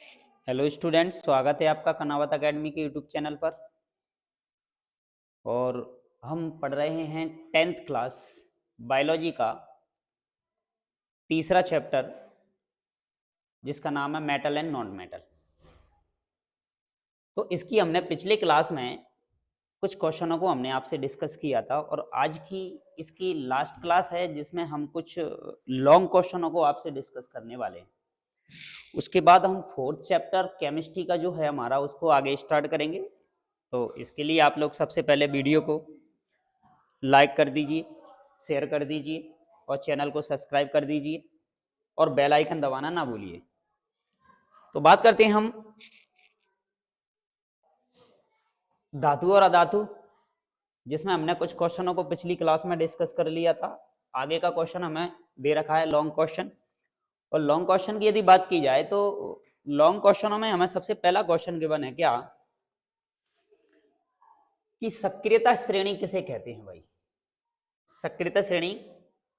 Hello students, स्वागत है आपका कनावत एकेडमी के यूट्यूब चैनल पर। और हम पढ़ रहे हैं 10th क्लास बायोलॉजी का तीसरा चैप्टर, जिसका नाम है मेटल एंड नॉन मेटल। तो इसकी हमने पिछली क्लास में कुछ क्वेश्चनों को हमने आपसे डिस्कस किया था, और आज की इसकी लास्ट क्लास है जिसमें हम कुछ लॉन्ग क्वेश्चनों को आपसे डिस्कस करने वाले हैं। उसके बाद हम 4th चैप्टर केमिस्ट्री का जो है हमारा, उसको आगे स्टार्ट करेंगे। तो इसके लिए आप लोग सबसे पहले वीडियो को लाइक कर दीजिए, शेयर कर दीजिए और चैनल को सब्सक्राइब कर दीजिए और बेल आइकन दबाना ना भूलिए। तो बात करते हैं हम धातु और अधातु, जिसमें हमने कुछ क्वेश्चनों को पिछली क्लास में डिस्कस कर लिया था। आगे का क्वेश्चन हमें दे रखा है लॉन्ग क्वेश्चन, और लॉन्ग क्वेश्चन की यदि बात की जाए तो लॉन्ग क्वेश्चनों में हमें सबसे पहला क्वेश्चन गिवन है क्या, कि सक्रियता श्रेणी किसे कहते हैं। भाई, सक्रियता श्रेणी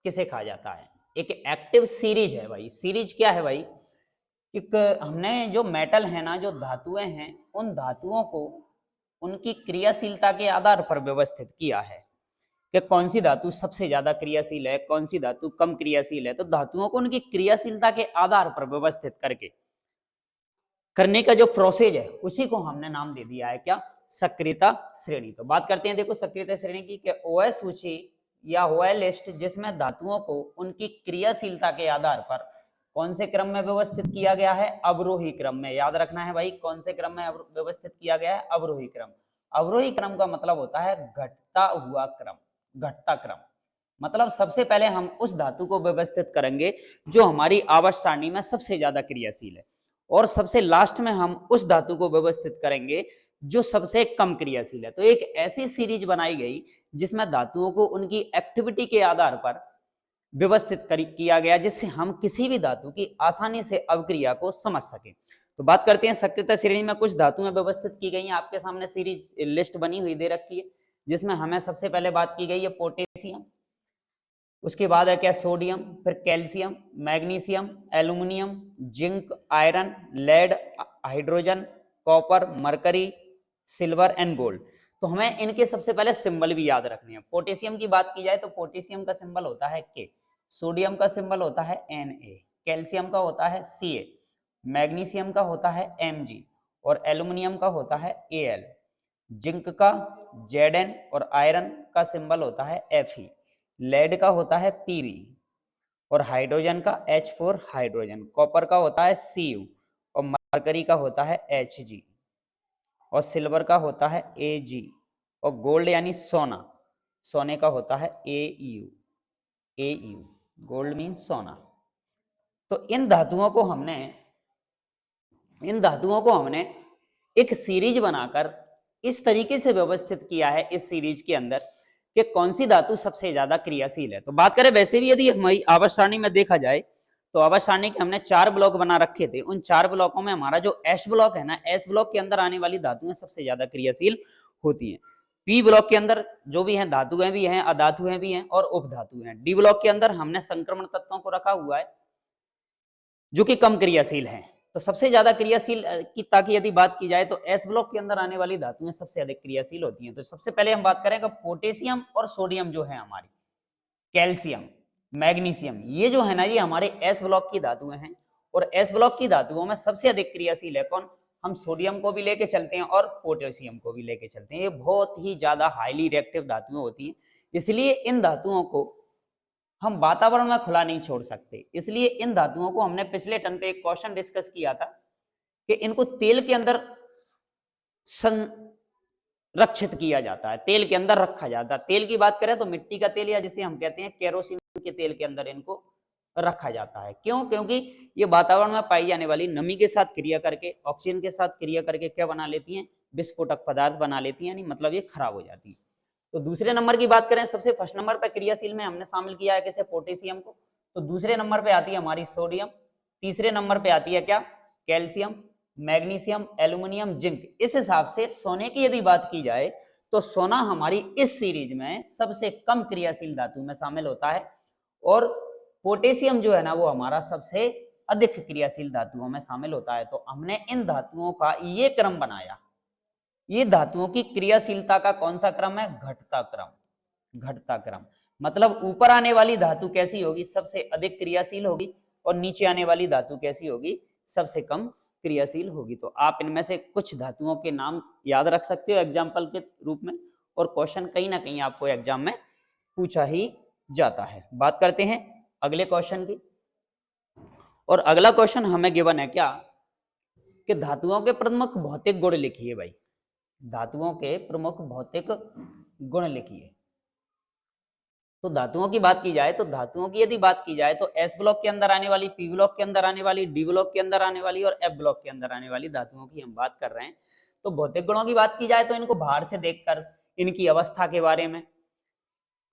किसे कहा जाता है? एक एक्टिव सीरीज है। भाई, सीरीज क्या है? भाई, एक हमने जो मेटल है ना, जो धातुएं हैं, उन धातुओं को उनकी क्रियाशीलता के आधार पर व्यवस्थित किया है कि कौन सी धातु सबसे ज्यादा क्रियाशील है, कौन सी धातु कम क्रियाशील है। तो धातुओं को उनकी क्रियाशीलता के आधार पर व्यवस्थित करने का जो प्रोसेस है, उसी को हमने नाम दे दिया है क्या? सक्रियता श्रेणी। तो बात करते हैं, देखो, सक्रियता श्रेणी की कि ओएस सूची या ओएल लिस्ट, जिसमें धातुओं को उनकी क्रियाशीलता के आधार पर कौन से क्रम में व्यवस्थित किया गया है? अवरोही क्रम में। याद रखना है भाई, कौन से क्रम में व्यवस्थित किया गया है? अवरोही क्रम। अवरोही क्रम का मतलब होता है घटता हुआ क्रम, घटता क्रम। मतलब सबसे पहले हम उस धातु को व्यवस्थित करेंगे जो हमारी आवर्त सारणी में सबसे ज्यादा क्रियाशील है, और सबसे लास्ट में हम उस धातु को व्यवस्थित करेंगे जो सबसे कम क्रियाशील है। तो एक ऐसी सीरीज बनाई गई जिसमें धातुओं को उनकी एक्टिविटी के आधार पर व्यवस्थित किया गया, जिससे हम किसी भी धातु की आसानी से अवक्रिया को समझ सके। तो बात करते हैं, सक्रियता श्रेणी में कुछ धातुएं व्यवस्थित की गई हैं। आपके सामने सीरीज लिस्ट बनी हुई दे रखी है, जिसमें हमें सबसे पहले बात की गई है पोटेशियम, उसके बाद है क्या? सोडियम, फिर calcium, magnesium, aluminium, zinc, iron, lead, hydrogen, copper, mercury, silver and gold. तो हमें इनके सबसे पहले सिंबल भी याद रखने हैं। पोटेशियम की बात की जाए तो पोटेशियम का सिंबल होता है के, सोडियम का सिंबल होता है Na, कैल्शियम का होता है Ca, मैग्नीशियम का होता है Mg, और एल्यूमिनियम का होता है Al, जिंक का Zn, और आयरन का सिंबल होता है Fe, लेड का होता है Pb, और हाइड्रोजन का H4 हाइड्रोजन, कॉपर का होता है Cu, और मरकरी का होता है Hg, और सिल्वर का होता है Ag, और गोल्ड यानी सोना, सोने का होता है Au, गोल्ड मीन सोना। तो इन धातुओं को हमने एक सीरीज बनाकर इस तरीके से व्यवस्थित किया है इस सीरीज के अंदर कि कौन सी धातु सबसे ज्यादा क्रियाशील है। तो बात करें, वैसे भी यदि हमारी आवर्त सारणी में देखा जाए तो आवर्त सारणी के हमने 4 ब्लॉक बना रखे थे। उन 4 ब्लॉकों में हमारा जो एस ब्लॉक है ना, एस ब्लॉक के अंदर आने वाली धातुएं सबसे ज्यादा क्रियाशील होती हैं। पी ब्लॉक के अंदर जो भी हैं, धातुएं भी हैं, अधातुएं भी हैं और उपधातुएं हैं। डी ब्लॉक के अंदर हमने संक्रमण तत्वों को रखा हुआ है जो कि कम क्रियाशील हैं। तो सबसे ज्यादा क्रियाशील की ताकि यदि बात की जाए तो एस ब्लॉक के अंदर आने वाली धातुएं सबसे अधिक क्रियाशील होती हैं। तो सबसे पहले हम बात करेंगे पोटेशियम और सोडियम जो है हमारी, कैल्शियम, मैग्नीशियम, ये जो है ना, ये हमारे एस ब्लॉक की धातुएं हैं। और एस ब्लॉक की धातुओं में सबसे अधिक क्रियाशील है कौन? हम सोडियम को भी लेके चलते हैं और पोटेशियम को भी लेके चलते हैं। ये बहुत ही ज्यादा हाईली रिएक्टिव धातुएं होती हैं, इसलिए इन धातुओं को हम वातावरण में खुला नहीं छोड़ सकते। इसलिए इन धातुओं को हमने पिछले टर्न पे एक क्वेश्चन डिस्कस किया था कि इनको तेल के अंदर संरक्षित किया जाता है, तेल के अंदर रखा जाता है। तेल की बात करें तो मिट्टी का तेल, या जिसे हम कहते हैं केरोसिन के तेल के अंदर इनको रखा जाता है। क्यों? क्योंकि ये वातावरण में पाई जाने वाली नमी के साथ क्रिया करके, ऑक्सीजन के साथ क्रिया करके क्या बना लेती हैं? विस्फोटक पदार्थ बना लेती हैं, यानी मतलब ये खराब हो जाती है। तो दूसरे नंबर की बात करें, सबसे फर्स्ट नंबर पर क्रियाशील में हमने शामिल किया है कैसे? पोटेशियम को। तो दूसरे नंबर पे आती है हमारी सोडियम, तीसरे नंबर पे आती है क्या? Calcium, magnesium, aluminium, zinc. इस हिसाब से सोने की यदि बात की जाए तो सोना हमारी इस सीरीज में सबसे कम क्रियाशील धातु में शामिल होता है, और पोटेशियम जो है ना, वो हमारा सबसे अधिक क्रियाशील धातुओं में शामिल होता है। तो हमने इन धातुओं का ये क्रम बनाया, ये धातुओं की क्रियाशीलता का कौन सा क्रम है? घटता क्रम। घटता क्रम मतलब ऊपर आने वाली धातु कैसी होगी? सबसे अधिक क्रियाशील होगी, और नीचे आने वाली धातु कैसी होगी? सबसे कम क्रियाशील होगी। तो आप इनमें से कुछ धातुओं के नाम याद रख सकते हो एग्जाम्पल के रूप में, और क्वेश्चन कहीं ना कहीं आपको एग्जाम में पूछा ही जाता है। बात करते हैं अगले क्वेश्चन की, और अगला क्वेश्चन हमें गिवन है क्या कि धातुओं के प्रमुख भौतिक गुण लिखिए। भाई धातुओं के प्रमुख भौतिक गुण लिखिए। तो धातुओं की बात की जाए, तो धातुओं की यदि बात की जाए तो एस ब्लॉक के अंदर आने वाली, पी ब्लॉक के अंदर आने वाली, डी ब्लॉक के अंदर आने वाली और एफ ब्लॉक के अंदर आने वाली धातुओं की हम बात कर रहे हैं। तो भौतिक गुणों की बात की जाए तो इनको बाहर से देखकर इनकी अवस्था के बारे में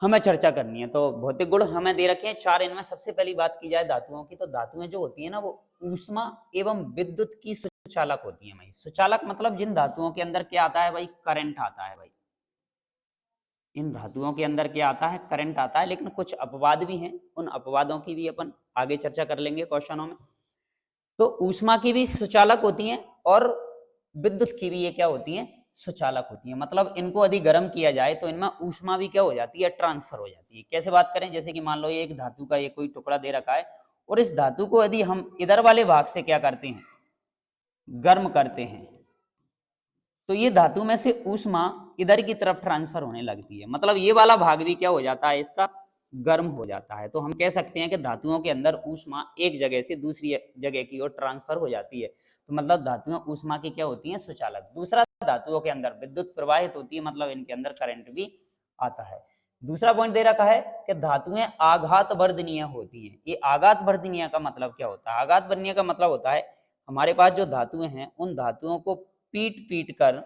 हमें चर्चा करनी है। तो भौतिक गुण हमें दे रखे हैं 4। इनमें सबसे पहली बात की जाए धातुओं की, तो धातुएं जो होती है ना वो ऊष्मा एवं विद्युत की सुचालक होती है। भाई सुचालक मतलब जिन धातुओं के अंदर क्या आता है? भाई करंट आता है। भाई इन धातुओं के अंदर क्या आता है? करंट आता है। लेकिन कुछ अपवाद भी हैं, उन अपवादों की भी अपन आगे चर्चा कर लेंगे क्वेश्चनों में। तो ऊष्मा की भी सुचालक होती हैं और विद्युत की भी ये क्या होती हैं? सुचालक होती है। मतलब इनको यदि गर्म किया जाए तो इनमें ऊष्मा भी क्या हो जाती है? ट्रांसफर हो जाती है। कैसे बात करें? जैसे कि मान लो ये एक धातु का ये कोई टुकड़ा दे रखा है, और इस धातु को यदि हम इधर वाले भाग से क्या करते हैं? गर्म करते हैं, तो ये धातु में से ऊष्मा इधर की तरफ ट्रांसफर होने लगती है। मतलब ये वाला भाग भी क्या हो जाता है? इसका गर्म हो जाता है। तो हम कह सकते हैं कि धातुओं के अंदर ऊष्मा एक जगह से दूसरी जगह की ओर ट्रांसफर हो जाती है। तो मतलब धातुएं ऊष्मा की क्या होती हैं? सुचालक। दूसरा, धातुओं के अंदर विद्युत प्रवाहित होती है, मतलब इनके अंदर करंट भी आता है। दूसरा पॉइंट दे रखा है कि धातुएं आघात वर्धनीय होती हैं। ये आघात वर्धनीय का मतलब क्या होता है? आघात वर्धनीय का मतलब होता है हमारे पास जो धातुएं हैं उन धातुओं को पीट पीट कर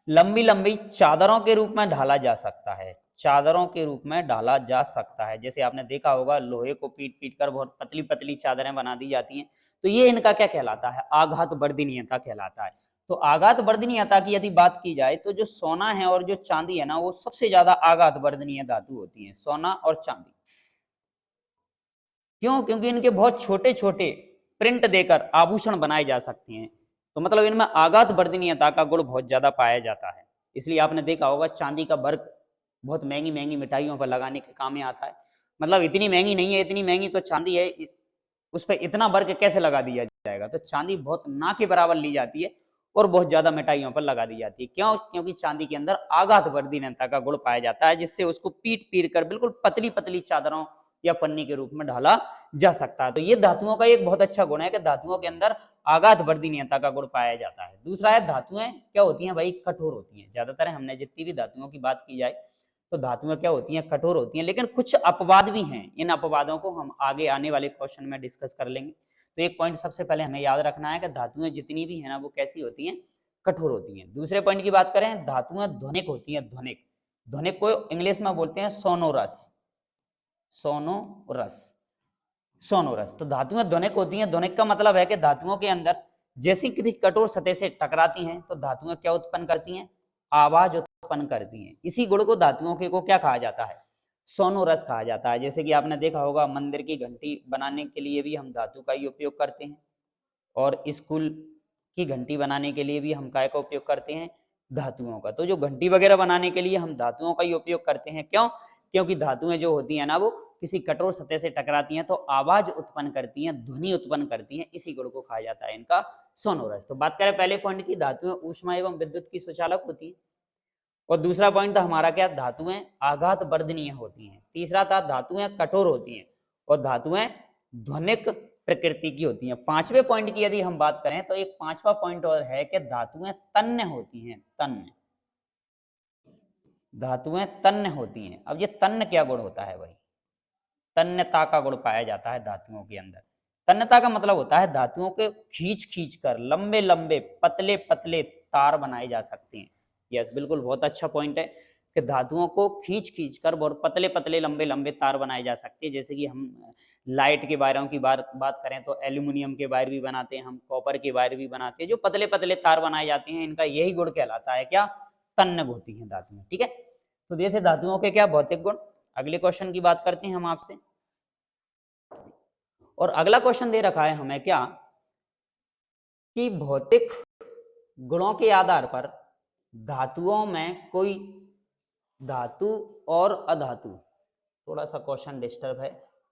लंबी लंबी चादरों के रूप में ढाला जा सकता है। चादरों के रूप में ढाला जा सकता है। जैसे आपने देखा होगा लोहे को पीट पीट कर बहुत पतली पतली चादरें बना दी जाती हैं। तो ये इनका क्या कहलाता है? आघात वर्धनीयता कहलाता है। तो आघात वर्धनीयता की यदि बात की जाए तो जो सोना है और जो चांदी है ना, वो सबसे ज्यादा आघात वर्धनीय धातु होती है, सोना और चांदी। क्यों? क्योंकि इनके बहुत छोटे छोटे प्रिंट देकर आभूषण बनाए जा सकते हैं। तो मतलब इनमें आघात वर्धनीयता का गुण बहुत ज्यादा पाया जाता है। इसलिए आपने देखा होगा चांदी का वर्क बहुत महंगी महंगी मिठाइयों पर लगाने के काम में आता है। मतलब इतनी महंगी नहीं है, इतनी महंगी तो चांदी है, उस पर इतना वर्क कैसे लगा दिया जाएगा? तो चांदी बहुत ना के बराबर ली जाती है और बहुत ज्यादा मिठाइयों पर लगा दी जाती है। क्यों? क्योंकि चांदी के अंदर आघात वर्धनीयता का गुण पाया जाता है, जिससे उसको पीट पीट कर बिल्कुल पतली पतली चादरों या पन्नी के रूप में ढाला जा सकता है। तो ये धातुओं का एक बहुत अच्छा गुण है कि धातुओं के अंदर आघात वर्धनीयता का गुण पाया जाता है। दूसरा है धातुएं क्या होती हैं? भाई कठोर होती हैं। ज्यादातर हमने जितनी भी धातुओं की बात की जाए तो धातुएं क्या होती हैं? कठोर होती हैं। लेकिन कुछ अपवाद भी हैं, इन अपवादों को हम आगे आने वाले क्वेश्चन में डिस्कस कर लेंगे। तो एक पॉइंट सबसे पहले हमें याद रखना है कि धातुएं जितनी भी है ना वो कैसी होती हैं? कठोर होती हैं। दूसरे पॉइंट की बात करें, धातुएं ध्वनिक होती हैं। ध्वनिक, ध्वनिक को इंग्लिश में बोलते हैं सोनोरस। Sonorous, sonorous. तो धातुएं ध्वनिक होती हैं। ध्वनिक का मतलब है कि धातुओं के अंदर जैसी किसी कठोर सतह से टकराती हैं तो धातुएं क्या उत्पन्न करती हैं? आवाज उत्पन्न करती हैं। इसी गुण को धातुओं के को क्या कहा जाता है? सोनोरस कहा जाता है। जैसे कि आपने देखा होगा मंदिर की घंटी बनाने के लिए भी हम धातु का ही उपयोग करते हैं, और स्कूल की घंटी बनाने के लिए भी हम काय का उपयोग करते हैं? धातुओं का। तो जो घंटी वगैरह बनाने के लिए हम धातुओं का ही उपयोग करते हैं। क्यों? क्योंकि धातुएं जो होती है ना वो किसी कठोर सतह से टकराती हैं तो आवाज उत्पन्न करती हैं, ध्वनि उत्पन्न करती हैं। इसी गुण को कहा जाता है इनका सोनोरस। तो बात करें पहले पॉइंट की, धातुएं ऊष्मा एवं विद्युत की सुचालक होती है। और दूसरा पॉइंट था हमारा क्या? धातुएं आघात वर्धनीय होती हैं। तीसरा था धातुएं कठोर होती हैं, और धातुएं ध्वनिक प्रकृति की होती हैं। पांचवें पॉइंट की यदि हम बात करें तो एक पांचवा पॉइंट और है कि धातुएं तन्य होती हैं। तन्य, धातुएं तन्य होती हैं। अब ये तन्य क्या गुण होता है? भाई तन्यता का गुण पाया जाता है धातुओं के अंदर। तन्यता का मतलब होता है धातुओं के खींच खींच कर लंबे लंबे पतले पतले तार बनाए जा सकते हैं। यस, बिल्कुल बहुत अच्छा पॉइंट है कि धातुओं को खींच खींच कर बहुत पतले पतले लंबे लंबे तार बनाए जा सकते हैं। जैसे कि हम लाइट के वायरों की बात करें तो एल्यूमिनियम के वायर भी बनाते हैं, हम कॉपर के वायर भी बनाते हैं। जो पतले पतले तार बनाए जाते हैं इनका यही गुण कहलाता है क्या? तन्य होती है धातुएं। ठीक है, तो ये थे धातुओं के क्या भौतिक गुण। अगले क्वेश्चन की बात करते हैं हम आपसे। और अगला क्वेश्चन दे रखा है हमें क्या कि भौतिक गुणों के आधार पर धातुओं में कोई धातु और अधातु, थोड़ा सा क्वेश्चन डिस्टर्ब है,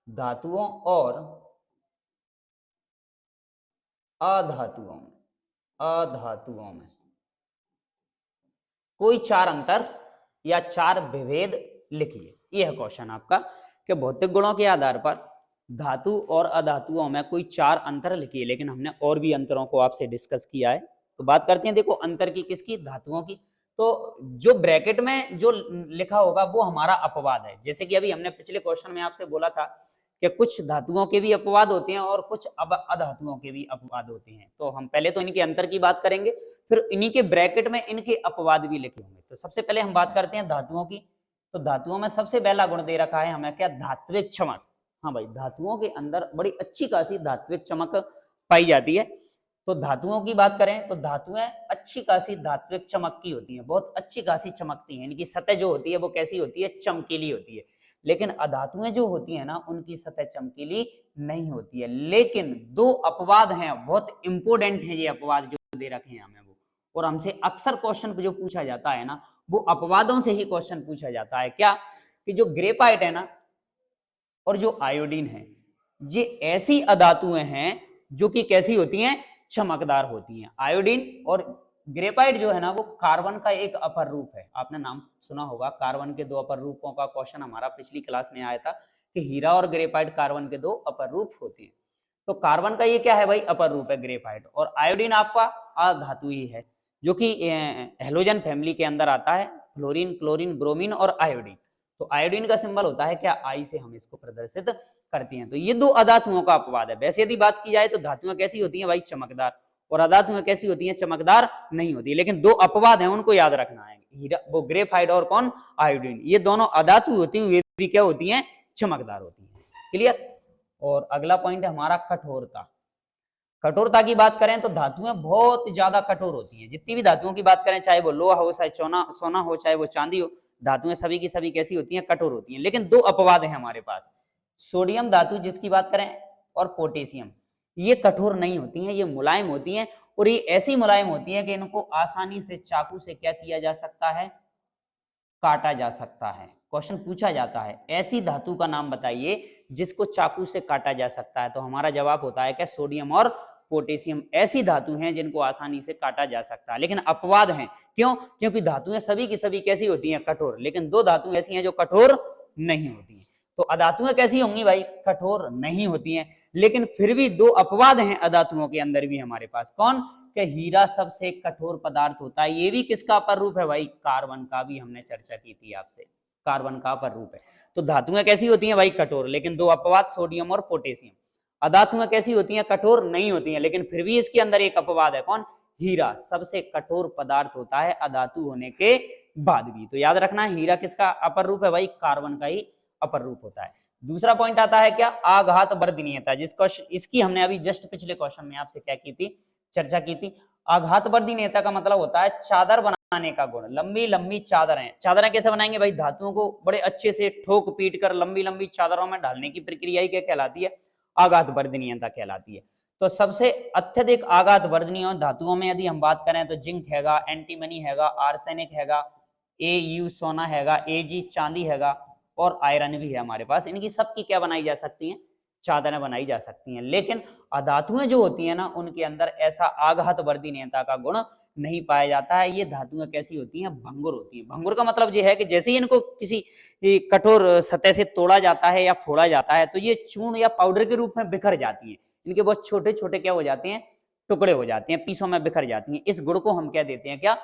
धातुओं और अधातुओं में कोई चार अंतर या चार विभेद लिखिए। यह क्वेश्चन आपका कि भौतिक गुणों के आधार पर धातु और अधातुओं में कोई चार अंतर लिखिए, लेकिन हमने और भी अंतरों को आपसे डिस्कस किया है। तो बात करते हैं, देखो अंतर की, किसकी, धातुओं की। तो जो ब्रैकेट में जो लिखा होगा वो हमारा अपवाद है। जैसे कि अभी हमने पिछले क्वेश्चन में आपसे बोला था कि कुछ धातुओं के भी अपवाद होते हैं और कुछ अधातुओं के भी अपवाद होते हैं। तो हम पहले तो इनके अंतर की बात करेंगे, फिर इन्हीं के ब्रैकेट में इनके अपवाद भी लिखे होंगे। तो सबसे पहले हम बात करते हैं धातुओं की। तो धातुओं में सबसे पहला गुण दे रखा है हमें क्या, धात्विक चमक। हाँ भाई, धातुओं के अंदर बड़ी अच्छी खासी धात्विक चमक पाई जाती है। तो धातुओं की बात करें तो धातुएं अच्छी खासी धात्विक चमक की होती हैं, बहुत अच्छी खासी चमकती हैं। इनकी सतह जो होती है वो कैसी होती है, चमकीली होती है। लेकिन अधातुएं जो होती है ना, उनकी सतह चमकीली नहीं होती है। लेकिन दो अपवाद हैं, बहुत इंपोर्टेंट है ये अपवाद जो दे रखे हैं हमें वो, और हमसे अक्सर क्वेश्चन जो पूछा जाता है ना, वो अपवादों से ही क्वेश्चन पूछा जाता है। क्या कि जो ग्रेफाइट है ना और जो आयोडीन है, ये ऐसी अधातुएं हैं जो कि कैसी होती हैं, चमकदार होती हैं। आयोडीन और ग्रेफाइट जो है ना, वो कार्बन का एक अपर रूप है। आपने नाम सुना होगा, कार्बन के दो अपर रूपों का क्वेश्चन हमारा पिछली क्लास में आया था कि हीरा और ग्रेफाइट कार्बन के दो अपर रूप होते हैं। तो कार्बन का ये क्या है भाई, अपर रूप है ग्रेफाइट। और आयोडीन आपका अधातु ही है, जो कि हेलोजन फैमिली के अंदर आता है, फ्लोरीन, क्लोरीन, ब्रोमीन और आयोडीन। तो आयोडीन का सिंबल होता है क्या, आई से हम इसको प्रदर्शित करती हैं। तो ये दो अधातुओं का अपवाद है। वैसे यदि बात की जाए तो धातुएं कैसी होती हैं भाई, चमकदार, और अधातुएं कैसी होती हैं, चमकदार नहीं होती। लेकिन दो अपवाद हैं, उनको याद रखना है, हीरा वो ग्रेफाइट और कौन, आयोडीन। ये दोनों अधातु होती हैं, वे भी क्या होती हैं, चमकदार होती हैं। क्लियर। और अगला पॉइंट है हमारा कठोरता। कठोरता की बात करें तो धातुएं बहुत ज्यादा कठोर होती हैं। जितनी भी धातुओं की बात करें, चाहे वो लोहा हो, चाहे सोना हो, चाहे वो चांदी हो, धातुएं सभी की सभी कैसी होती हैं, कठोर होती हैं। लेकिन दो अपवाद हैं हमारे पास, सोडियम धातु जिसकी बात करें और पोटेशियम, ये कठोर नहीं होती हैं, ये मुलायम होती हैं। और ये ऐसी मुलायम होती है कि इनको आसानी से चाकू से क्या किया जा सकता है, काटा जा सकता है। क्वेश्चन पूछा जाता है ऐसी धातु का नाम बताइए जिसको चाकू से काटा जा सकता है, तो हमारा जवाब होता है क्या, सोडियम और पोटेशियम ऐसी धातु हैं जिनको आसानी से काटा जा सकता है। लेकिन अपवाद हैं, क्यों, क्योंकि धातुएं सभी की सभी कैसी होती हैं, कठोर। लेकिन दो धातुएं ऐसी हैं जो कठोर नहीं होती हैं। तो अधातुएं कैसी होंगी भाई, कठोर नहीं होती हैं। लेकिन फिर भी दो अपवाद हैं अधातुओं के अंदर भी हमारे पास, कौन, कि हीरा सबसे कठोर पदार्थ होता है। ये भी किसका अपर रूप है भाई, कार्बन का, भी हमने चर्चा की थी आपसे, कार्बन का अपर रूप है। तो धातुएं कैसी होती हैं भाई, कठोर। लेकिन दो अपवाद, सोडियम और पोटेशियम। अधातुएं कैसी होती हैं, कठोर नहीं होती हैं। लेकिन फिर भी इसके अंदर एक अपवाद है, कौन, हीरा सबसे कठोर पदार्थ होता है अधातु होने के बाद भी। तो याद रखना, हीरा किसका अपर रूप है भाई, कार्बन का ही अपर रूप होता है। दूसरा पॉइंट आता है क्या, आघात वर्धनीयता, जिसको इसकी हमने अभी जस्ट पिछले क्वेश्चन में आपसे क्या की थी, चर्चा की थी। आघात वर्धनीयता का मतलब होता है चादर बनाने का गुण। लंबी लंबी चादरें, चादरें कैसे बनाएंगे भाई, धातुओं को बड़े अच्छे से ठोक पीट कर लंबी लंबी चादरों में डालने की प्रक्रिया ही क्या कहलाती है, आघात वर्धनीयता कहलाती है। तो सबसे अत्यधिक आघात वर्धनीय धातुओं में यदि हम बात करें तो जिंक हैगा, एंटीमनी हैगा, आर्सेनिक हैगा, Au सोना हैगा, Ag चांदी हैगा, और आयरन भी है हमारे पास। इनकी सबकी क्या बनाई जा सकती हैं, चादरें बनाई जा सकती हैं। लेकिन अधातुएं जो होती हैं ना, उनके अंदर ऐसा आघात वर्धनीयता का गुण नहीं पाया जाता है। ये धातुएं कैसी होती हैं, भंगुर होती हैं। भंगुर का मतलब ये है कि जैसे ही इनको किसी कठोर सतह से तोड़ा जाता है या फोड़ा जाता है तो ये चूर्ण या पाउडर के रूप में बिखर जाती हैं। इनके बहुत छोटे छोटे क्या हो जाते हैं, टुकड़े हो जाते हैं, पीसों में बिखर जाती हैं। इस गुण को हम क्या देते हैं, क्या,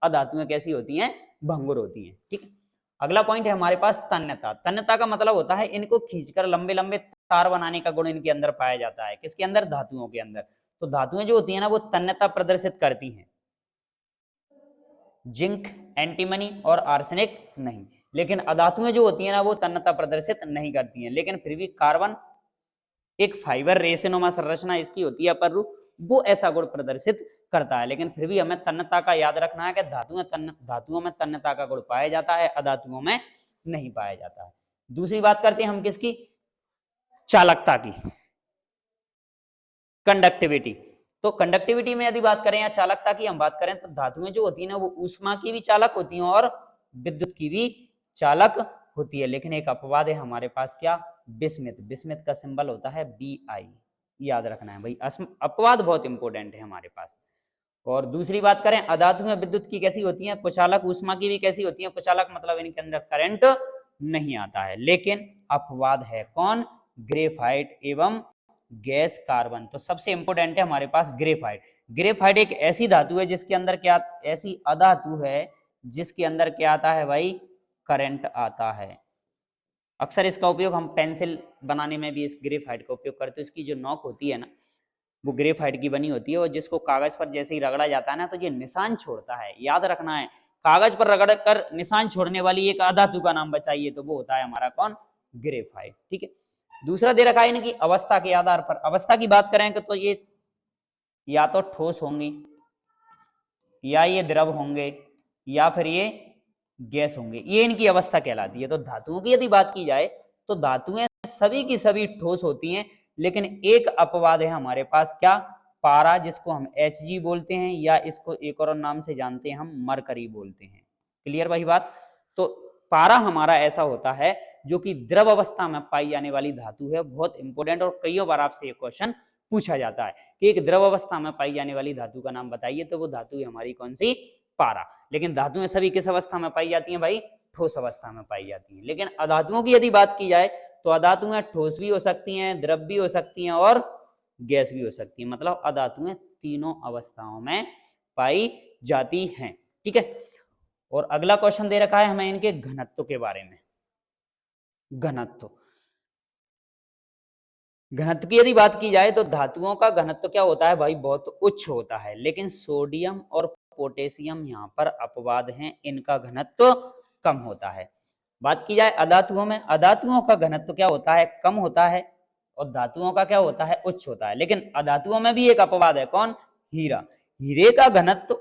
अधातुएं कैसी होती हैं, भंगुर होती हैं। ठीक। अगला पॉइंट है हमारे पास तन्यता। तन्यता का मतलब होता है इनको खींचकर लंबे लंबे तार बनाने का गुण इनके अंदर पाया जाता है। किसके अंदर, धातुओं के अंदर। तो धातुएं जो होती है ना, वो तन्यता प्रदर्शित करती हैं, जिंक, एंटीमनी और आर्सेनिक नहीं। लेकिन अधातुएं जो होती है ना, वो तन्यता प्रदर्शित नहीं करती हैं। लेकिन फिर भी कार्बन एक फाइबर रेशेनुमा संरचना इसकी होती है अपर रूप, वो ऐसा गुण प्रदर्शित करता है। लेकिन फिर भी हमें तन्यता का याद रखना है कि धातुओं में तन्यता का गुण पाया जाता है, अधातुओं में नहीं पाया जाता है। दूसरी बात करते हैं हम किसकी, चालकता की। कंडक्टिविटी। तो कंडक्टिविटी में यदि बात करें या चालकता की हम बात करें तो धातुएं जो होती है ना वो ऊष्मा की भी चालक होती हैं और विद्युत की भी चालक होती है। लेकिन एक अपवाद है हमारे पास, क्या? बिस्मित। बिस्मित का सिंबल होता है Bi, याद रखना है भाई। अपवाद बहुत इंपॉर्टेंट है हमारे पास। और दूसरी बात करें अधातुएं विद्युत की कैसी होती हैं, कुचालक। ऊष्मा की भी कैसी होती है, कुचालक, मतलब इनके अंदर करंट नहीं आता है। लेकिन अपवाद है कौन? ग्रेफाइट एवं गैस कार्बन। तो सबसे इंपॉर्टेंट है हमारे पास ग्रेफाइट। ग्रेफाइट एक ऐसी धातु है जिसके अंदर क्या, ऐसी अधातु है जिसके अंदर क्या आता है भाई? करंट आता है। अक्सर इसका उपयोग हम पेंसिल बनाने में भी इस ग्रेफाइट का उपयोग करते हैं। इसकी जो नोक होती है ना वो ग्रेफाइट की बनी होती है और जिसको कागज पर जैसे ही रगड़ा जाता है ना तो ये निशान छोड़ता है। याद रखना है, कागज पर रगड़ कर निशान छोड़ने वाली एक अधातु का नाम बताइए, तो वो होता है हमारा कौन? ग्रेफाइट। ठीक है। दूसरा दे रखा है इनकी अवस्था के आधार पर। अवस्था की बात करें तो ये या तो ठोस होंगी, या ये द्रव होंगे, या फिर ये गैस होंगे। ये इनकी अवस्था कहलाती है। तो धातुओं की यदि बात की जाए तो धातुएं सभी की सभी ठोस होती हैं। लेकिन एक अपवाद है हमारे पास, क्या? पारा, जिसको हम Hg बोलते हैं, या इसको एक और नाम से जानते हैं हम मरकरी बोलते हैं। क्लियर भाई बात? तो पारा हमारा ऐसा होता है जो कि द्रव अवस्था में पाई जाने वाली धातु है। बहुत इंपॉर्टेंट, और कई बार आपसे ये क्वेश्चन पूछा जाता है कि एक द्रव अवस्था में पाई जाने वाली धातु का नाम बताइए, तो वो धातु है हमारी कौन सी? पारा। लेकिन धातुएं सभी किस अवस्था में पाई जाती हैं भाई? ठोस अवस्था में पाई जाती हैं। लेकिन अधातुओं की यदि बात की जाए तो अधातुएं ठोस भी हो सकती हैं, द्रव भी हो सकती हैं और गैस भी हो सकती हैं। मतलब अधातुएं तीनों अवस्थाओं में पाई जाती हैं। ठीक है। और अगला क्वेश्चन दे रखा है हमें इनके घनत्व के बारे में। घनत्व, घनत्व की यदि बात की जाए तो धातुओं का घनत्व क्या होता है भाई? बहुत उच्च होता है। लेकिन सोडियम और पोटेशियम यहाँ पर अपवाद हैं, इनका घनत्व कम होता है। बात की जाए अधातुओं में, अधातुओं का घनत्व क्या होता है? कम होता है। और धातुओं का क्या होता है? उच्च होता है। लेकिन अधातुओं में भी एक अपवाद है, कौन? हीरा। हीरे का घनत्व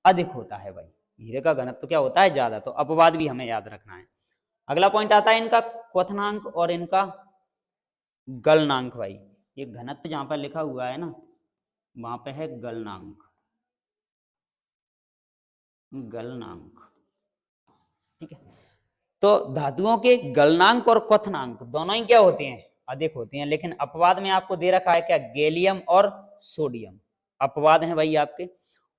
अधिक होता है भाई। हीरे का घनत्व क्या होता है? ज्यादा। तो अपवाद भी हमें याद रखना है। अगला पॉइंट आता है इनका क्वथनांक और इनका गलनांक। भाई ये घनत्व जहां पर लिखा हुआ है ना वहां पे है गलनांक। गलनांक, ठीक है। तो धातुओं के गलनांक और क्वथनांक दोनों ही क्या होते हैं? अधिक होते हैं। लेकिन अपवाद में आपको दे रखा है क्या? गैलियम और सोडियम अपवाद हैं भाई आपके।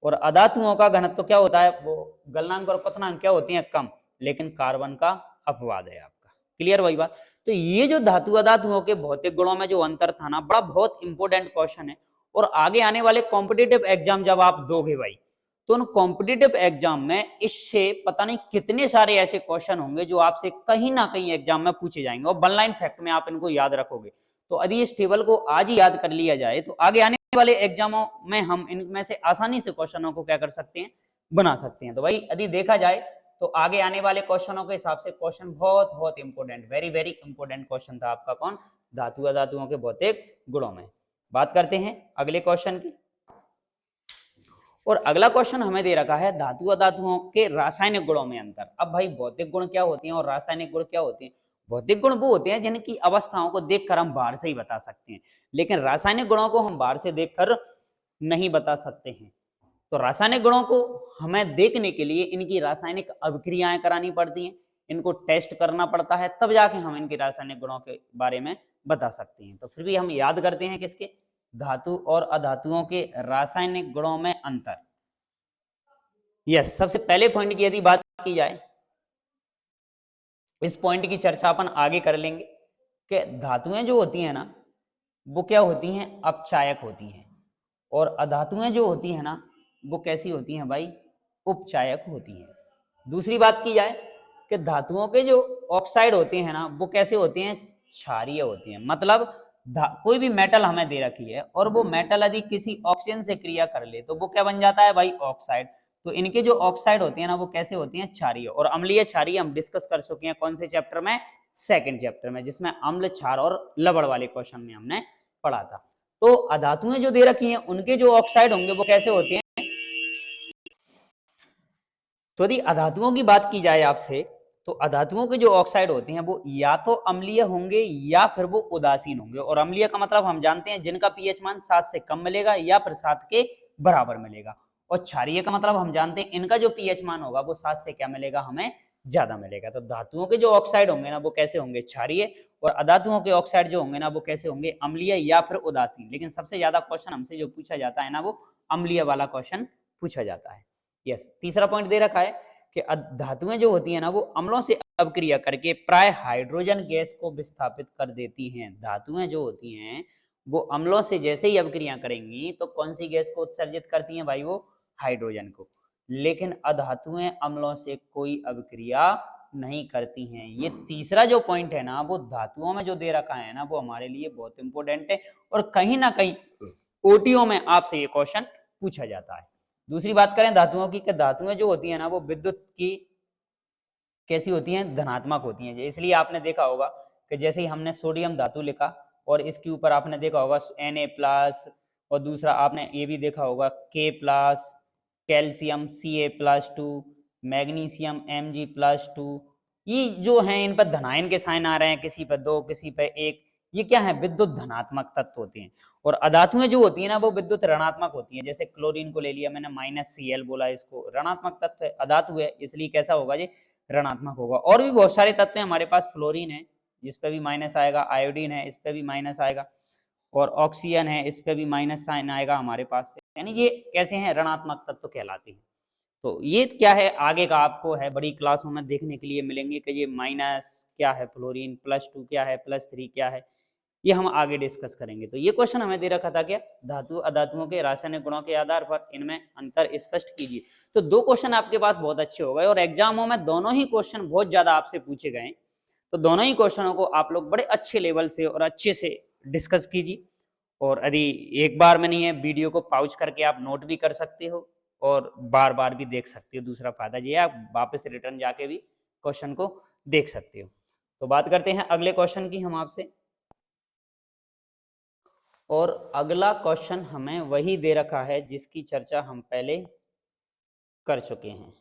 और अधातुओं का घनत्व क्या होता है? वो गलनांक और क्वथनांक क्या होती हैं? कम। लेकिन कार्बन का अपवाद है आपका। क्लियर भाई बात? तो ये जो धातु अधातुओं के भौतिक गुणों में जो अंतर था ना, बड़ा बहुत इंपॉर्टेंट क्वेश्चन है। और आगे आने वाले कॉम्पिटिटिव एग्जाम जब आप दोगे भाई, तो उन कॉम्पिटिटिव एग्जाम में इससे पता नहीं कितने सारे ऐसे क्वेश्चन होंगे जो आपसे कहीं ना कहीं एग्जाम में पूछे जाएंगे, और वन लाइन फैक्ट में आप इनको याद रखोगे। तो यदि इस टेबल को आज ही याद कर लिया जाए तो आगे आने वाले एग्जामों में हम इनमें से आसानी से क्वेश्चनों को क्या कर सकते हैं? बना सकते हैं। तो भाई यदि देखा जाए तो आगे आने वाले क्वेश्चनों के हिसाब से क्वेश्चन बहुत बहुत important, very very important question था आपका, कौन? धातु अधातुओं के भौतिक गुणों में। बात करते हैं अगले क्वेश्चन की। और अगला क्वेश्चन हमें दे रखा है धातु अधातुओं के रासायनिक गुणों में अंतर। अब भाई भौतिक गुण क्या होते हैं और रासायनिक गुण क्या होते हैं? भौतिक गुण वो होते हैं जिनकी अवस्थाओं को देखकर हम बाहर से ही बता सकते हैं, लेकिन रासायनिक गुणों को हम बाहर से देखकर नहीं बता सकते हैं। तो रासायनिक गुणों को हमें देखने के लिए इनकी रासायनिक अभिक्रियाएं करानी पड़ती हैं, इनको टेस्ट करना पड़ता है, तब जाके हम इनके रासायनिक गुणों के बारे में बता सकते हैं। तो फिर भी हम याद करते हैं किसके? धातु और अधातुओं के रासायनिक गुणों में अंतर। यस, सबसे पहले पॉइंट की यदि बात की जाए, इस पॉइंट की चर्चा अपन आगे कर लेंगे कि धातुएं जो होती हैं ना वो क्या होती हैं? अपचायक होती हैं। और अधातुएं जो होती हैं ना वो कैसी होती हैं भाई? उपचायक होती हैं। दूसरी बात की जाए कि धातुओं के जो ऑक्साइड होते हैं ना वो कैसे होते हैं? क्षारीय होती हैं। मतलब कोई भी मेटल हमें दे रखी है और वो मेटल यदि किसी ऑक्सीजन से क्रिया कर ले तो वो क्या बन जाता है भाई? ऑक्साइड। तो इनके जो ऑक्साइड होते हैं ना वो कैसे होती हैं? क्षारीय। और अम्लीय क्षारीय हम डिस्कस कर चुके हैं कौन से चैप्टर में? सेकंड चैप्टर में, जिसमें अम्ल, क्षार और लवण वाले क्वेश्चन में हमने पढ़ा था। तो अधातुएं जो दे रखी हैं उनके जो ऑक्साइड होंगे वो कैसे होते हैं? तो यदि अधातुओं की बात की जाए आपसे तो अधातुओं के जो ऑक्साइड होते हैं वो या तो अम्लीय होंगे या फिर वो उदासीन होंगे। और अम्लीय का मतलब हम जानते हैं जिनका पीएच मान 7 से कम मिलेगा या फिर 7 के बराबर मिलेगा। और क्षारीय का मतलब हम जानते हैं इनका जो पीएच मान होगा वो 7 से क्या मिलेगा, हमें ज्यादा मिलेगा। तो धातुओं के जो ऑक्साइड होंगे ना वो कैसे होंगे, क्षारीय, और अधातुओं के ऑक्साइड जो होंगे ना वो कैसे होंगे, अम्लीय या फिर उदासीन। लेकिन सबसे ज्यादा क्वेश्चन हमसे जो पूछा जाता है ना वो अम्लीय वाला क्वेश्चन पूछा जाता है। यस, तीसरा पॉइंट दे रखा है कि धातुएं जो होती है ना वो अम्लों से अवक्रिया करके प्राय हाइड्रोजन गैस को विस्थापित कर देती हैं। धातुएं जो होती हैं वो अम्लों से जैसे ही अवक्रिया करेंगी तो कौन सी गैस को उत्सर्जित करती हैं भाई, वो हाइड्रोजन को। लेकिन अधातुएं अम्लों से कोई अवक्रिया नहीं करती हैं। ये तीसरा जो पॉइंट है ना वो धातुओं में जो दे रखा है ना वो हमारे लिए बहुत इंपॉर्टेंट है, और कहीं ना कहीं ओटीओ में आपसे ये क्वेश्चन पूछा जाता है। दूसरी बात करें धातुओं की, कि धातुएं जो होती है ना वो विद्युत की कैसी होती हैं, धनात्मक होती हैं। इसलिए आपने देखा होगा कि जैसे ही हमने सोडियम धातु लिखा और इसके ऊपर आपने देखा होगा Na+, और दूसरा आपने ये भी देखा होगा K+, calcium Ca+2, magnesium Mg+2, ये जो हैं इन पर धनायन के साइन आ रहे हैं, किसी पर 2 किसी पर 1, ये क्या है, विद्युत धनात्मक तत्व होते हैं। और अधातुएं जो होती है ना वो विद्युत ऋणात्मक होती हैं। जैसे क्लोरीन को ले लिया मैंने, -Cl बोला, इसको ऋणात्मक तत्व है, अधातु है, इसलिए कैसा होगा जी, ऋणात्मक होगा। और भी बहुत सारे तत्व हैं हमारे पास, फ्लोरीन है जिस पे भी माइनस आएगा, आयोडीन है इस पे भी माइनस आएगा, और ऑक्सीजन है इस पे भी माइनस साइन आएगा हमारे पास, यानी ये कैसे हैं, ऋणात्मक तत्व कहलाते हैं। तो ये क्या है, आगे का आपको है बड़ी क्लासों में देखने के लिए मिलेंगे कि ये माइनस क्या है फ्लोरीन, +2 क्या है, +3 क्या है, ये हम आगे डिस्कस करेंगे। तो ये क्वेश्चन हमें दे रखा था क्या, धातु अधातुओं के रासायनिक गुणों के आधार पर इनमें अंतर स्पष्ट कीजिए। तो 2 क्वेश्चन आपके पास बहुत अच्छे हो गए, और एग्जामों में दोनों ही क्वेश्चन बहुत ज्यादा आपसे पूछे गए। तो दोनों ही क्वेश्चनों को आप लोग बड़े अच्छे लेवल से और अच्छे से डिस्कस कीजिए। और यदि एक बार में नहीं है, वीडियो को पॉज करके आप नोट भी कर सकते हो और बार बार भी देख सकते हो। दूसरा फायदा ये है, आप वापस रिटर्न जाके भी क्वेश्चन को देख सकते हो। तो बात करते हैं अगले क्वेश्चन की हम आपसे, और अगला क्वेश्चन हमें वही दे रखा है जिसकी चर्चा हम पहले कर चुके हैं।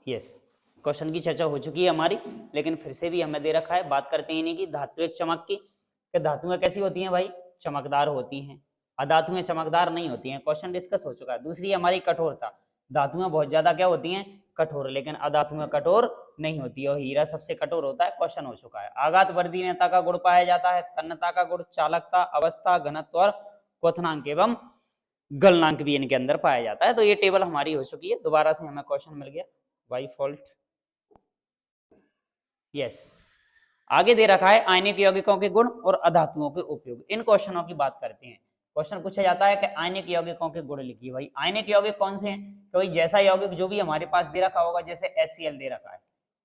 यस, क्वेश्चन की चर्चा हो चुकी है हमारी, लेकिन फिर से भी हमें दे रखा है। बात करते हैं इन्हीं की, धात्विक चमक की, कि धातुएं कैसी होती हैं भाई, चमकदार होती हैं, अधातुएं चमकदार नहीं होती हैं, क्वेश्चन डिस्कस हो चुका है। दूसरी हमारी कठोरता, धातुएं बहुत ज्यादा क्या होती हैं, कठोर, लेकिन अधातुएं कठोर नहीं होती है, और हीरा सबसे कठोर होता है, क्वेश्चन हो चुका है। आघात वर्धीनता का गुण पाया जाता है, तन्यता का गुण, चालकता, अवस्था, घनत्व और क्वथनांक एवं गलनांक भी इनके अंदर पाया जाता है। तो ये टेबल हमारी हो चुकी है, दोबारा से हमें क्वेश्चन मिल गया, बाई फॉल्ट। यस, आगे दे रखा है आयनिक यौगिकों के गुण और अधातुओं के उपयोग। इन क्वेश्चनों की बात करते हैं। क्वेश्चन पूछा जाता है कि आयनिक यौगिकों के गुण लिखिए। भाई आयनिक यौगिक कौन से हैं, तो भाई जैसा यौगिक जो भी हमारे पास दे रखा होगा, जैसे HCl दे रखा है,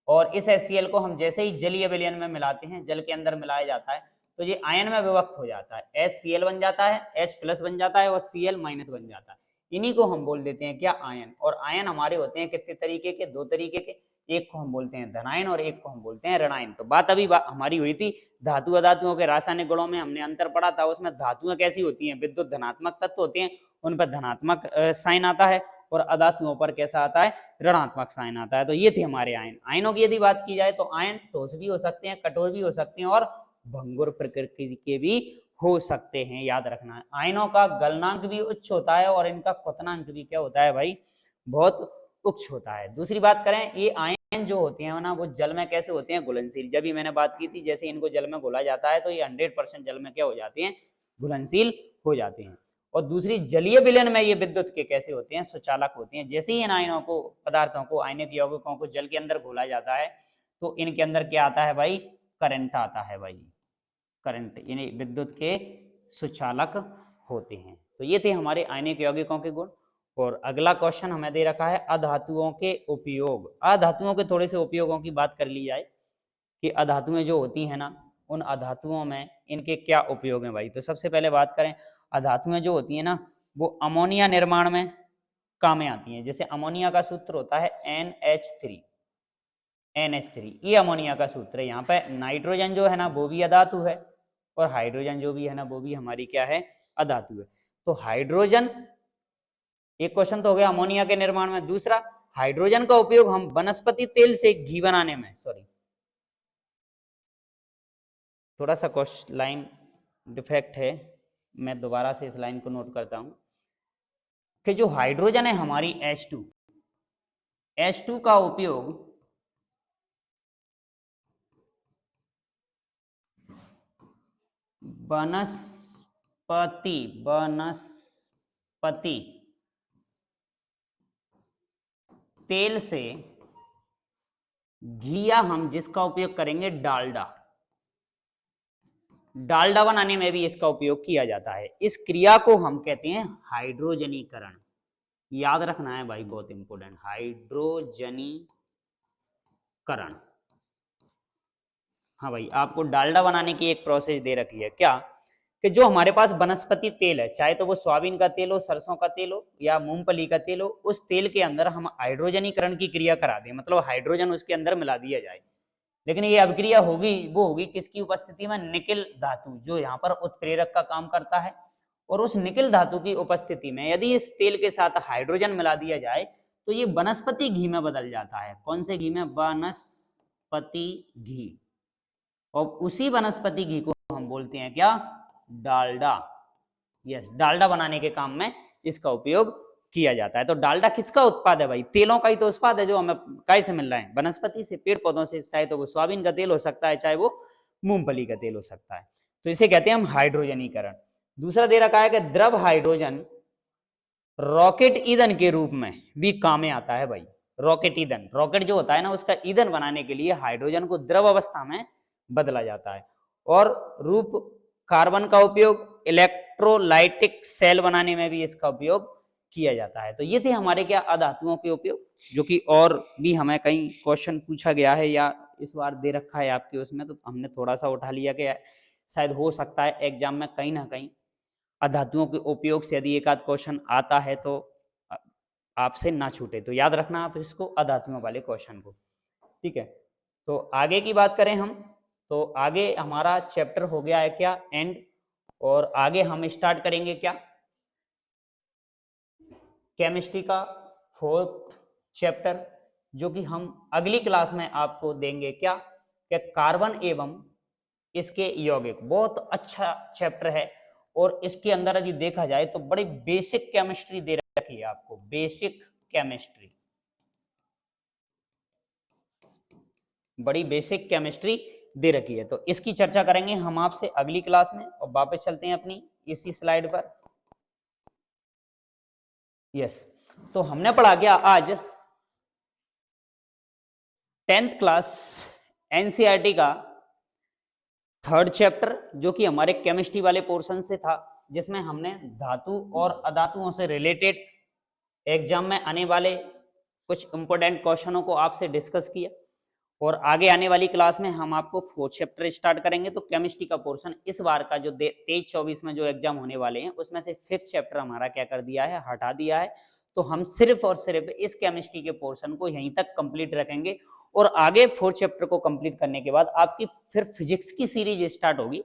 और इस HCl को हम जैसे ही जलीय विलयन में मिलाते हैं, जल के अंदर मिलाया जाता है, तो ये आयन में विभक्त हो जाता है, HCl बन जाता है, H+ बन जाता है और Cl- बन जाता है। इन्हीं को हम बोल देते हैं क्या, आयन। और आयन हमारे होते हैं कितने तरीके के, 2 तरीके के, एक को हम बोलते हैं धनायन और एक को हम बोलते हैं ऋणायन। तो बात अभी हमारी हुई थी धातु अधातुओं के रासायनिक गुणों में, हमने अंतर पढ़ा था, उसमें धातुएं कैसी होती हैं, विद्युत धनात्मक तत्व होते हैं, उन पर धनात्मक साइन आता है, और अधातुओं पर कैसा आता है, ऋणात्मक साइन आता है। तो ये थे हमारे आयन। आयनों की यदि बात की जाए तो आयन ठोस भी हो सकते हैं, कठोर भी हो सकते हैं, और भंगुर प्रकृति के भी हो सकते हैं। याद रखना है, आयनों का गलनांक भी उच्च होता है और इनका क्वथनांक भी क्या होता है भाई, बहुत उच्च होता है। दूसरी बात करें, ये आयन जो होते हैं ना वो जल में कैसे होते हैं, घुलनशील। जब भी मैंने बात की थी, जैसे इनको जल में घोला जाता है तो ये 100% जल में क्या हो जाते हैं, घुलनशील हो जाते हैं। और दूसरी जलीय विलयन में ये विद्युत के कैसे होते हैं, सुचालक होते हैं। जैसे ही इन आयनों को, पदार्थों को, आयनिक यौगिकों को जल के अंदर घोला जाता है तो इनके अंदर क्या आता है भाई, करंट आता है भाई, करंट, यानी विद्युत के सुचालक होते हैं। तो ये थे हमारे आयनिक यौगिकों के गुण। और अगला क्वेश्चन हमें दे रखा है अधातुओं के उपयोग। अधातुओं के थोड़े से उपयोगों की बात कर ली जाए कि अधातुएं जो होती हैं ना, उन अधातुओं में इनके क्या उपयोग हैं भाई। तो सबसे पहले बात करें, अधातुएं जो होती हैं ना वो अमोनिया निर्माण में काम में आती हैं। जैसे अमोनिया का सूत्र होता है NH3, ये अमोनिया का सूत्र है। यहाँ पे नाइट्रोजन जो है ना वो भी अधातु है, और हाइड्रोजन जो भी है ना वो भी हमारी क्या है, अधातु है। तो हाइड्रोजन, एक क्वेश्चन तो हो गया अमोनिया के निर्माण में। दूसरा, हाइड्रोजन का उपयोग हम वनस्पति तेल से घी बनाने में, सॉरी थोड़ा सा क्वेश्चन लाइन डिफेक्ट है, मैं दोबारा से इस लाइन को नोट करता हूं कि जो हाइड्रोजन है हमारी H2 का उपयोग वनस्पति तेल से घी या हम जिसका उपयोग करेंगे डालडा बनाने में भी इसका उपयोग किया जाता है। इस क्रिया को हम कहते हैं हाइड्रोजनीकरण। याद रखना है भाई, बहुत इंपॉर्टेंट, हाइड्रोजनीकरण। हाँ भाई, आपको डालडा बनाने की एक प्रोसेस दे रखी है, क्या कि जो हमारे पास वनस्पति तेल है, चाहे तो वो सोयाबीन का तेल हो, सरसों का तेल हो या मूंगफली का तेल हो, उस तेल के अंदर हम हाइड्रोजनीकरण की क्रिया करा दें, मतलब हाइड्रोजन उसके अंदर मिला दिया जाए। लेकिन ये अभिक्रिया होगी, वो होगी किसकी उपस्थिति में? निकिल धातु, जो यहाँ पर उत्प्रेरक का काम करता है। और उस निकिल धातु की उपस्थिति में यदि इस तेल के साथ हाइड्रोजन मिला दिया जाए तो ये वनस्पति घी में बदल जाता है। कौन से घी में? वनस्पति घी। और उसी वनस्पति घी को हम बोलते हैं क्या? डालडा। यस, डालडा बनाने के काम में इसका उपयोग किया जाता है। तो डालडा किसका उत्पाद है भाई? तेलों का ही तो उत्पाद है, जो हमें काय से मिल रहा है? वनस्पति से, पेड़ पौधों से। चाहे तो वो सोयाबीन का तेल हो सकता है, चाहे वो मूंगफली का तेल हो सकता है। तो इसे कहते हैं हम हाइड्रोजनीकरण। दूसरा दे रखा है कि द्रव हाइड्रोजन रॉकेट ईंधन के रूप में भी काम में आता है भाई। रॉकेट ईंधन, रॉकेट जो होता है ना, उसका ईंधन बनाने के लिए हाइड्रोजन को द्रव अवस्था में बदला जाता है। और रूप कार्बन का उपयोग इलेक्ट्रोलाइटिक सेल बनाने में भी इसका उपयोग किया जाता है। तो ये थे हमारे क्या? अधातुओं के उपयोग, जो कि और भी हमें कहीं क्वेश्चन पूछा गया है या इस बार दे रखा है आपके उसमें, तो हमने थोड़ा सा उठा लिया कि शायद हो सकता है एग्जाम में कहीं ना कहीं अधातुओं के उपयोग से यदि एक आध क्वेश्चन आता है तो आपसे ना छूटे। तो याद रखना आप इसको, अधातुओं वाले क्वेश्चन को। ठीक है, तो आगे की बात करें हम, तो आगे हमारा चैप्टर हो गया है क्या? एंड। और आगे हम स्टार्ट करेंगे क्या? केमिस्ट्री का 4th चैप्टर, जो कि हम अगली क्लास में आपको देंगे क्या? कि कार्बन एवं इसके यौगिक। बहुत अच्छा चैप्टर है और इसके अंदर यदि देखा जाए तो बड़ी बेसिक केमिस्ट्री दे रखी है आपको, बेसिक केमिस्ट्री, बड़ी बेसिक केमिस्ट्री दे रखी है। तो इसकी चर्चा करेंगे हम आपसे अगली क्लास में। और वापस चलते हैं अपनी इसी स्लाइड पर। यस, तो हमने पढ़ा क्या आज? 10th क्लास एनसीईआरटी का 3rd चैप्टर, जो कि हमारे केमिस्ट्री वाले पोर्शन से था, जिसमें हमने धातु और अधातुओं से रिलेटेड एग्जाम में आने वाले कुछ इंपॉर्टेंट क्वेश्चनों को आपसे डिस्कस किया। और आगे आने वाली क्लास में हम आपको 4th चैप्टर स्टार्ट करेंगे। तो केमिस्ट्री का पोर्शन इस बार का जो 23-24 में जो एग्जाम होने वाले हैं, उसमें से 5th चैप्टर हमारा क्या कर दिया है? हटा दिया है। तो हम सिर्फ और सिर्फ इस केमिस्ट्री के पोर्शन को यहीं तक कंप्लीट रखेंगे। और आगे 4th चैप्टर को कंप्लीट करने के बाद आपकी फिर फिजिक्स की सीरीज स्टार्ट होगी।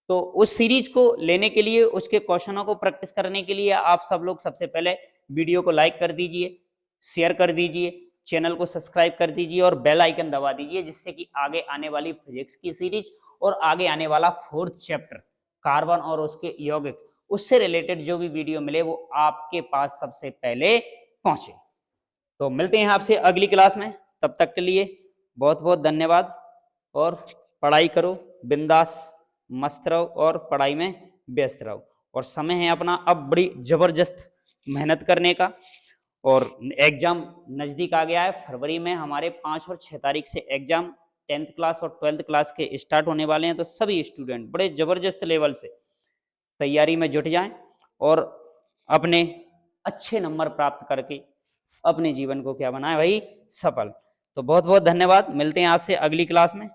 तो उस सीरीज को लेने के लिए, उसके क्वेश्चनों को प्रैक्टिस करने के लिए आप सब लोग सबसे पहले वीडियो को लाइक कर दीजिए, शेयर कर दीजिए, चैनल को सब्सक्राइब कर दीजिए और बेल आइकन दबा दीजिए, जिससे कि आगे आने वाली फिजिक्स की सीरीज और आगे आने वाला 4th चैप्टर कार्बन और उसके यौगिक, उससे रिलेटेड जो भी वीडियो मिले वो आपके पास सबसे पहले पहुंचे। तो मिलते हैं आपसे अगली क्लास में, तब तक के लिए बहुत बहुत धन्यवाद। और पढ़ाई करो, बिंदास मस्त रहो और पढ़ाई में व्यस्त रहो। और समय है अपना अब बड़ी जबरदस्त मेहनत करने का। और एग्जाम नजदीक आ गया है। फरवरी में हमारे 5 और 6 तारीख से एग्जाम 10th क्लास और 12th क्लास के स्टार्ट होने वाले हैं। तो सभी स्टूडेंट बड़े जबरदस्त लेवल से तैयारी में जुट जाएं और अपने अच्छे नंबर प्राप्त करके अपने जीवन को क्या बनाए भाई? सफल। तो बहुत बहुत धन्यवाद, मिलते हैं आपसे अगली क्लास में।